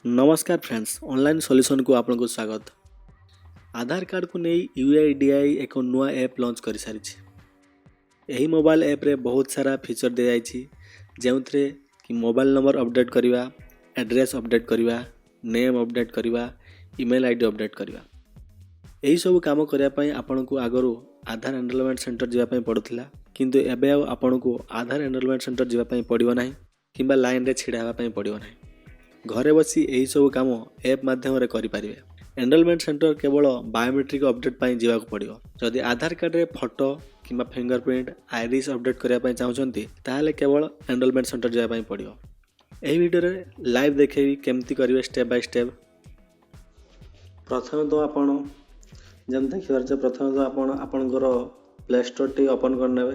नमस्कार friends, online solution को आपको स्वागत। आधार कार्ड को नहीं यूआईडीआई एक नुआ ऐप लॉन्च कर सारी। यही मोबाइल ऐप रे बहुत सारा फीचर दि जाइए, जो कि मोबाइल नंबर अपडेट करवा, एड्रेस अपडेट करवा, नेम अपडेट करवा, ईमेल आईडी अपडेट करवा। यही सब काम करने आपन को आगु आधार एनरोलमेंट सेंटर जावाई पड़ूला, किंतु एबे आपन को आधार एनरोलमेंट सेंटर जावाई पड़ो ना कि लाइन रे छिड़ा होगापी पड़ो ना। घरे बसी यही सब काम ऐप माध्यम करें। एनरोलमेंट सेंटर केवल बायोमेट्रिक अपडेट जावाक पड़ो। जदि आधार कार्ड रे फोटो कि फिंगरप्रिंट आईरिस अपडेट करने चाहते ताहले केवल एनरोलमेंट सेंटर जावाई पड़ो। यही वीडियो रे लाइव देखेबी केमती करेंगे स्टेप बाय स्टेप। प्रथम तो आपण जम देखिए, प्रथम तो आपणकर प्ले स्टोर टी ओपन करने।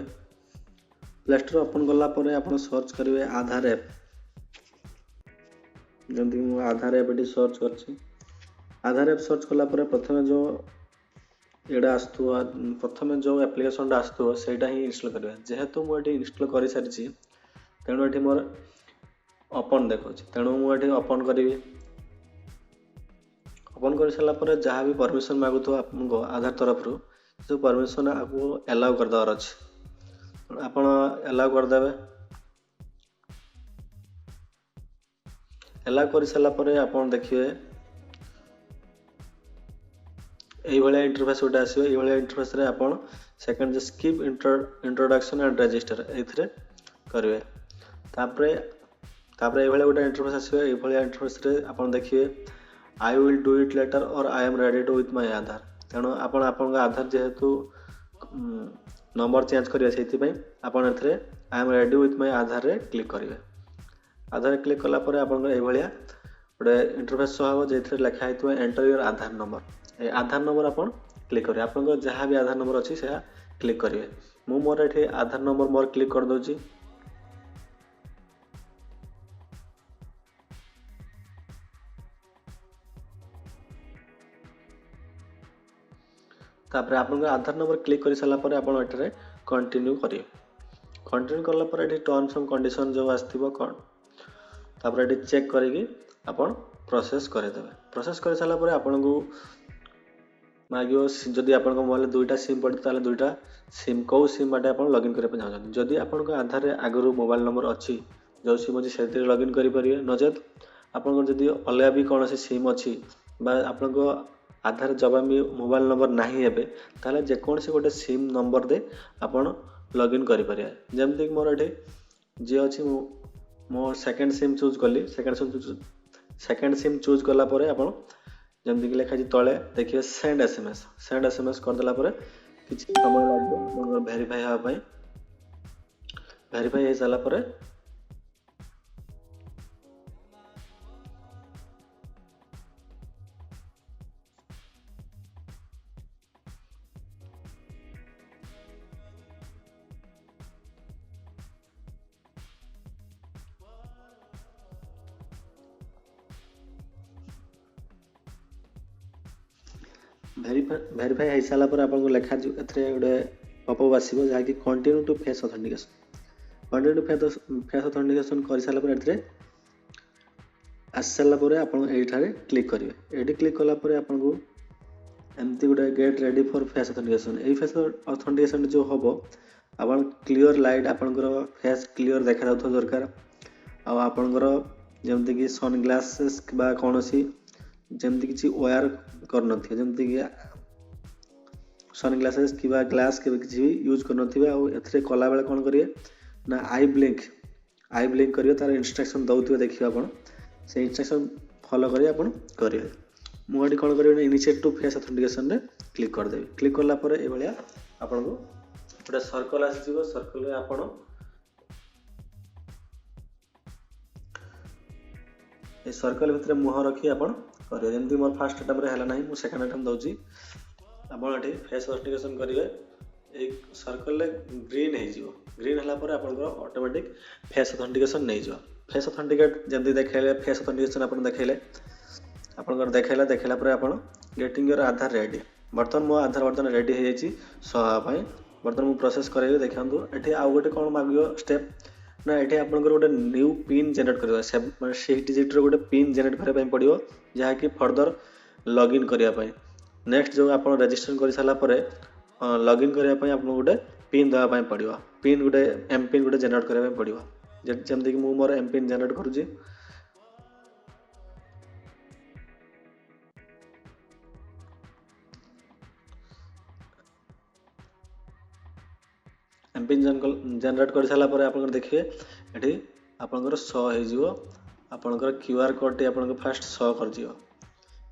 प्ले स्टोर ओपन कलापर आप सर्च करेंगे आधार ऐप। जमती मुझे आधार ऐप ये सर्च कर आधार ऐप सर्च कलापर प्रथम जो एटा आसो, प्रथम जो एप्लिकेशन आसो सेटा ही इंस्टॉल करेंगे। जेहेतु मुझे इंस्टॉल कर सारी तेणु ये मोर ओपन देखा, तेणु मुझे ओपन करी। ओपन कर सारापर जहाँ भी परमिशन मागुथ आपको आधार तरफ जो परमिशन आपको एलाउ करदेवार अच्छे आप एलाउ करदे। एलाउ कर सारापर आप देखिए ये इंटरफेस गोटे आसो। ये इंटरफेस रे आप second skip introduction and register ये करेंगे। तापर ये गोटे इंटरफेस आसो। ये इंटरफेस रे आप देखिए I will do it later और I am ready to with my Aadhaar. तेणु आपण आधार जेहेतु नंबर चेंज करेंगे से आपड़ ए I am ready with my Aadhaar रे क्लिक करेंगे। आधार क्लिक कलापर आप गोटे इंटरफेस शो हम जो लिखाई enter your Aadhaar number. Aadhaar number आप क्लिक करेंगे। आप जहाँ भी आधार नंबर अच्छी से क्लिक करेंगे। मु मोर ये आधार नंबर मोर क्लिक कर दूची। तापर आप आधार नंबर क्लिक कर सारापर आप कंटिन्यू करेंगे। कंटिन्यू कलापर ये टर्म्स एंड कंडीशन जो आसपर ये चेक करके आप प्रोसेस करदे। प्रोसेस कर सारापर आपन को मांगो जदि आप मोबाइल दुईटा सिम पड़े तो दुईटा सिम कौ सिम बाटे आप लॉगिन करने चाहते। जदि आपन आधार आगु मोबाइल नंबर अच्छी जो सिम अच्छी से लॉगिन करेंगे। नचेत आपन जदि अलग भी कौन सिम अच्छी आपन आधार जब भी मोबाइल नंबर नहीं है ताले जेकोसी गोटे सिम नंबर दे आपन लॉगिन करेंगे। जमती मोर ये जी अच्छी मो सेकेंड सिम चूज कली। सेकेंड सिम चूज कलापर आप जमती लिखाई तले देखिए सेंड एसएमएस। सेंड एसएमएस करदेला कि समय लगे भेरीफाई हाँपाई। भेरीफाई हो सारापर भेरीफाई हो सारापर आपको लिखा गोटे पपअप आसो जहाँकि continue to face authentication. Continue to face authentication कर सारापर ये आस सारापर आप क्लिक करेंगे। ये क्लिक कलापर आपको एमती गोटे get ready for face authentication. ये फेस ऑथेंटिकेशन जो हम आप क्लियर लाइट आपंकर फेस क्लियर देखा दरकार। आपंकर जमती कि सन ग्लासेस कौन सी जमती किसी वायर करन जमती कि सन ग्लासेस कि ग्लास के किसी भी यूज कर कला बेले कौन करेंगे ना आई ब्लिंक करेंगे। तार इंस्ट्रक्शन दौथे देखिए आप से इंस्ट्रक्शन फॉलो करेंगे। मुझे कौन करेंगे इनिशिएट टू फेस ऑथेंटिकेशन रे क्लिक करदेवी। क्लिक कलापर ये आपको गोटे सर्कल आसो। सर्कल आप सर्कल भितर मुह रखी आप करेंगे। जमती मोर फास्ट अटेम्प्ट है ना, मुझे सेकेंड अटेम्प्ट दूसरी। आप फेस ऑथेंटिकेशन करेंगे। एक सर्कल ग्रीन हो ग्रीन है आप ऑटोमेटिक फेस ऑथेंटिकेशन नहीं जाओ। फेस ऑथेंटिकेट जमती देखले फेस ऑथेंटिकेशन आप देखले देखला आप गेटिंग योर आधार रेडी। बर्तमान मो आधार बर्तमान रेडी हो जाए बर्तमान मुझे प्रोसेस करेंगे। देखा ये आउ गोटे कौन मांग स्टेप ना ये आपंकर गोटे न्यू पिन जेनेट करवा से डिजिट गोटे पिन जेनेट करने पड़ो जहाँकि फर्दर लॉगिन करने नेक्स्ट जो आप रजिस्ट्रेशन कर सारापर लॉगिन करने आपको गोटे पिन देवाई पड़ो पिन गोटे एम पिन गोटे जेनेट करने पड़ो जमती कि मोर एम पिन जेनेट करुँची एम पिन जेनेट कर सारापर आप देखिए ये आपंकर शो हो आपंकर क्यूआर कोड टी आप फास्ट शो कर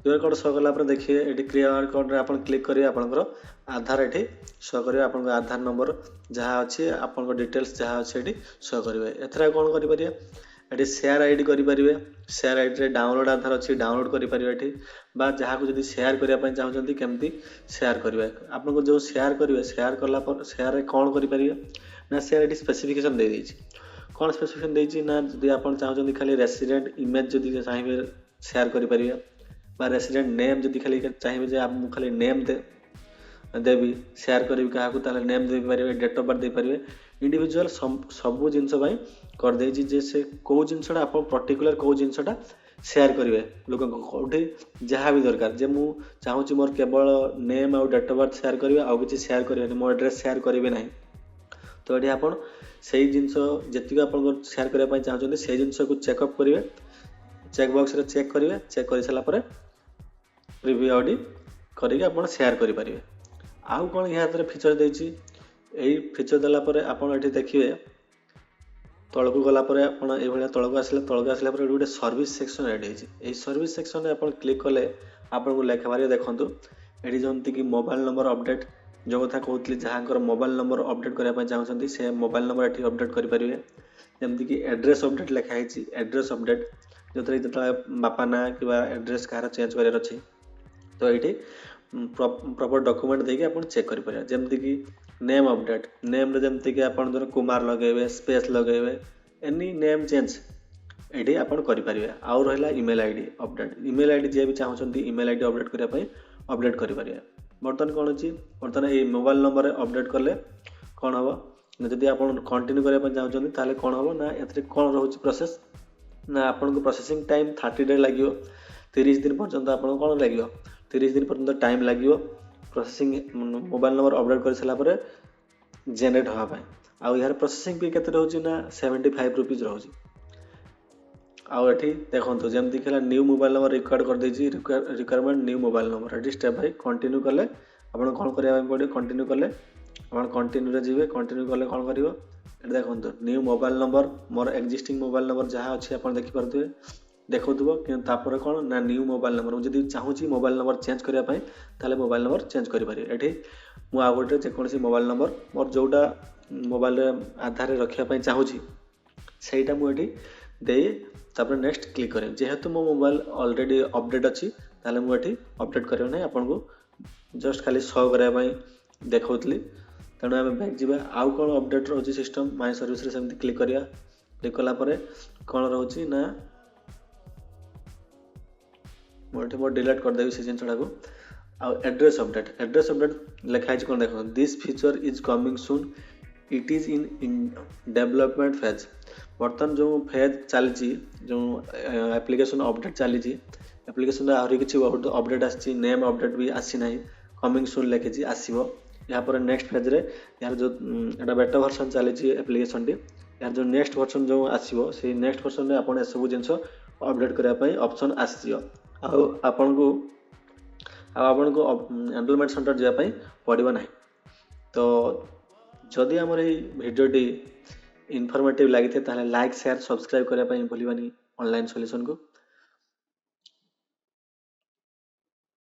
क्यूआर कोड शो कला देखिए ये क्यूआर कोड आप क्लिक करेंगे आपंकर आधार ये शो करेंगे आप आधार नंबर जहाँ अच्छी आप डिटेल्स जहाँ अच्छे ये शो करेंगे एथर कौन करेंगे ये शेयर आईडी करेंगे शेयर आईडी डाउनलोड आधार अच्छी डाउनलोड करेंगे ये जहाँ को जब शेयर करने चाहते केमती शेयर करेंगे आपको जो शेयर करेंगे शेयर कला शेयर कौन करेंगे ना शेयर ये स्पेसिफिकेशन दे देती कौन स्पेसिफिकेशन देती ना जब आप चाहते खाली रेसिडेंट इमेज जब चाहिए शेयर करेंगे रेसिडेंट नेम जब खाली चाहिए आप खाली नेम देवी शेयर करी क्या नेम दे पारे डेट ऑफ बर्थ दे पारे इंडिविजुअल सबू जिनस कर दे से कौ जिनसा आप पर्टिकुलर कौ जिनसा शेयर करेंगे लोक कौटी जहाँ भी दरकार जे मु चाहूँगी मोर केवल नेम आउ डेट ऑफ बर्थ शेयर करेंगे आउ कि शेयर करेंगे मो एड्रेस शेयर करेंगे ना तो ये आप जिनस जी आप शेयर करने चाहते से जिनस को चेकअप करेंगे चेकबक्स चेक करेंगे चेक कर सारापर रिव्यू आईडी करके आप शेयर करेंगे आउ कौन यहाँ फीचर देती यही फीचर देलापर आप देखिए तौक गलापर आप तौक आसला गोटे सर्विस सेक्शन एड हो सर्विस सेक्शन में आप क्लिक कले आपको लेखा बारे देखूँ ये जमती कि मोबाइल नंबर अपडेट जो कथा कहते जहाँ मोबाइल नंबर अपडेट करने चाहते से मोबाइल नंबर ये अपडेट करेंगे जमती कि एड्रेस अपडेट लिखाई एड्रेस अपडेट जो जो बापा ना कि एड्रेस कहार चेंज करार अच्छे तो ये प्रॉपर डॉक्यूमेंट देके आप चेक करेंगे जमती कि नेम अपडेट नेम जमती कि आप कुमार लगे स्पेस लगे एनी नेम चेंज ये आप करेंगे आउ रहा email ID update email ID जी भी चाहते ईमेल आईडी अपडेट करने अपडेट करेंगे बर्तमान कौन अच्छी बर्तमान ये मोबाइल नंबर अपडेट कले कौन हम जब आप कंटिन्यू करने चाहते ताले कौन हम ना ये कौन रोच प्रोसेस ना आपको प्रोसेसिंग टाइम 30 डे लगे 30 दिन पर्यंत आप कौन लगे 30 दिन पर्यंत टाइम लगे प्रोसेसिंग मोबाइल नंबर अपडेट कर सारापर जेनेट हाँपाई आउ यार प्रोसेसिंग फी केते रोचे ना 75 रुपीज रोचे आउ ये देखो जमती कि न्यू मोबाइल नंबर रिक्वायर्ड कर देती रिक्वायरमेंट न्यू मोबाइल नंबर ये स्टेप बाय कंटिन्यू कले आप कौन करने पड़े कंटिन्यू कले आप कंटिन्यू जी कंटिन्यू कले कौन कर देखो न्यू मोबाइल नंबर मोर एक्जिस्टिंग मोबाइल नंबर जहाँ अच्छी आप देखिपे देखो कि कौन ना न्यू मोबाइल नंबर मुझे चाहूँगी मोबाइल नंबर चेंज करने ताले मोबाइल नंबर चेंज करें ये मुझे गोटे जेकोसी मोबाइल नंबर मोर जोटा मोबाइल आधार रखापी चाहूँगी सहीटा मुझे दे नेक्स्ट क्लिक करें जेहेतु मो मोबाइल ऑलरेडी अपडेट अच्छी ताले मुझे अपडेट करें ना आपको जस्ट खाली शो करने देखी तेणु आम बैक जावा आउ कौन अपडेट रोचे सिस्टम माय सर्विस रे सेमती क्लिक करिया क्लिक कला परे कौन रोची ना मोर डिलीट कर देबी से जिनसडा को आ एड्रेस अपडेट लिखाई कौन देखो this feature is coming soon it is in development phase बर्तमान जो फेज चली जो एप्लिकेशन अपडेट चली एप्लिकेशन आहरी किसी अपडेट आसी नेम अपडेट भी आसी ना कमिंग सून लिखी आसो यहाँ पर नेक्स्ट फेज रे यार जो एटा बेटा वर्जन चली एप्लिकेशन टी यार जो नेक्स्ट वर्जन जो आसो से नेक्स्ट वर्जन में आप सब जिनस अपडेट करने ऑप्शन आसो आपन को एनरोलमेंट सेंटर जावाई पड़ो ना तो जदि आमर भिडियोटी इनफॉर्मेटिव लगी था लाइक शेयर सब्सक्राइब करने भूलवानी ऑनलाइन सॉल्यूशन को।